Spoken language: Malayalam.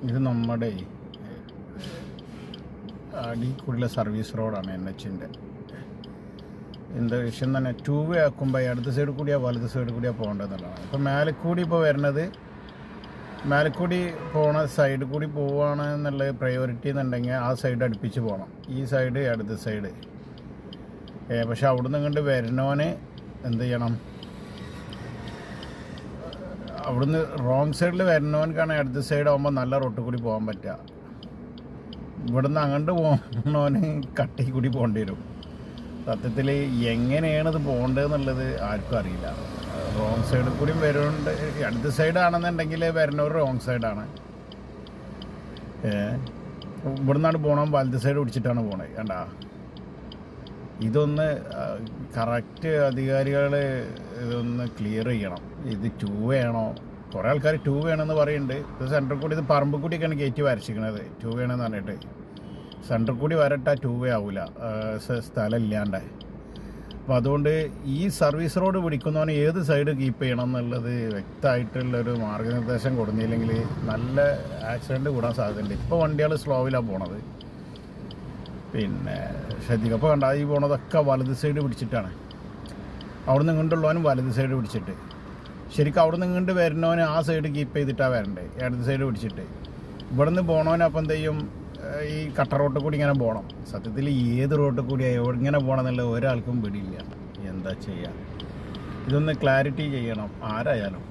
ഇത് നമ്മുടെ അടിക്കുള്ള സർവീസ് റോഡാണ് NH-ൻ്റെ. എന്താ വിഷയം തന്നെ, 2 വേ ആക്കുമ്പോൾ അടുത്ത സൈഡ് കൂടിയാ വലത് സൈഡ് കൂടിയാ പോകേണ്ടതെന്നുള്ളതാണ്. ഇപ്പോൾ മേലക്കൂടി ഇപ്പോൾ വരുന്നത്, മേലക്കൂടി പോണ സൈഡ് കൂടി പോവുകയാണ് എന്നുള്ള പ്രയോറിറ്റി എന്നുണ്ടെങ്കിൽ ആ സൈഡ് അടുപ്പിച്ച് പോകണം, ഈ സൈഡ് അടുത്ത സൈഡ്. പക്ഷെ അവിടുന്ന് ഇങ്ങോട്ട് വരുന്നവന് എന്ത് ചെയ്യണം, അവിടുന്ന് റോങ് സൈഡിൽ വരുന്നവനക്കാണ് അടുത്ത സൈഡ് ആകുമ്പോൾ നല്ല റോട്ടിൽ കൂടി പോകാൻ പറ്റുക. ഇവിടുന്ന് അങ്ങോട്ട് പോകുന്നവന് കട്ടി കൂടി പോകേണ്ടി വരും. സത്യത്തിൽ എങ്ങനെയാണിത് പോകേണ്ടതെന്നുള്ളത് ആർക്കും അറിയില്ല. റോങ് സൈഡിൽ കൂടി വരുന്നുണ്ട്, അടുത്ത സൈഡാണെന്നുണ്ടെങ്കിൽ വരുന്നവർ റോങ് സൈഡാണ്. ഇവിടുന്നാണ് പോകണം, വലത് സൈഡ് പിടിച്ചിട്ടാണ് പോണത്. കണ്ടാ, ഇതൊന്ന് കറക്റ്റ് അധികാരികൾ ഇതൊന്ന് ക്ലിയർ ചെയ്യണം. ഇത് 2 വേ ആണോ? കുറേ ആൾക്കാർ 2 വേ ആണെന്ന് പറയുന്നുണ്ട്. ഇത് സെൻറ്ററിൽ കൂടി, ഇത് പറമ്പിൽ കൂടിയൊക്കെയാണ് ഗേറ്റ് വരച്ചിരിക്കുന്നത് 2 വേ ആണെന്ന് പറഞ്ഞിട്ട്. സെൻറ്ററിൽ കൂടി വരട്ടാൽ 2 വേ ആവില്ല, സ്ഥലം ഇല്ലാണ്ട്. അപ്പോൾ അതുകൊണ്ട് ഈ സർവീസ് റോഡ് പിടിക്കുന്നവന് ഏത് സൈഡ് കീപ്പ് ചെയ്യണം എന്നുള്ളത് വ്യക്തമായിട്ടുള്ളൊരു മാർഗ്ഗനിർദ്ദേശം കൊടുത്തില്ലെങ്കിൽ നല്ല ആക്സിഡൻറ്റ് കൂടാൻ സാധ്യതയുണ്ട്. ഇപ്പോൾ വണ്ടികൾ സ്ലോവിലാണ് പോണത്. പിന്നെ ശ്രദ്ധിക്കുക, അപ്പോൾ കണ്ട ഈ പോണതൊക്കെ വലത് സൈഡ് പിടിച്ചിട്ടാണ്. അവിടെ നിന്ന് ഇങ്ങോട്ടുള്ളവനും വലത് സൈഡ് പിടിച്ചിട്ട്, ശരിക്കും അവിടെ നിന്ന് ഇങ്ങോട്ട് വരുന്നവന് ആ സൈഡ് കീപ്പ് ചെയ്തിട്ടാണ് വരണ്ടേ, ഇടത് സൈഡ് പിടിച്ചിട്ട്. ഇവിടെ നിന്ന് പോകണവനപ്പം എന്ത് ചെയ്യും, ഈ കട്ട റോട്ടിൽ കൂടി ഇങ്ങനെ പോകണം. സത്യത്തിൽ ഏത് റോട്ടിൽ കൂടി ഇങ്ങനെ പോകണം എന്നുള്ള ഒരാൾക്കും പിടിയില്ല. എന്താ ചെയ്യുക, ഇതൊന്ന് ക്ലാരിറ്റി ചെയ്യണം ആരായാലും.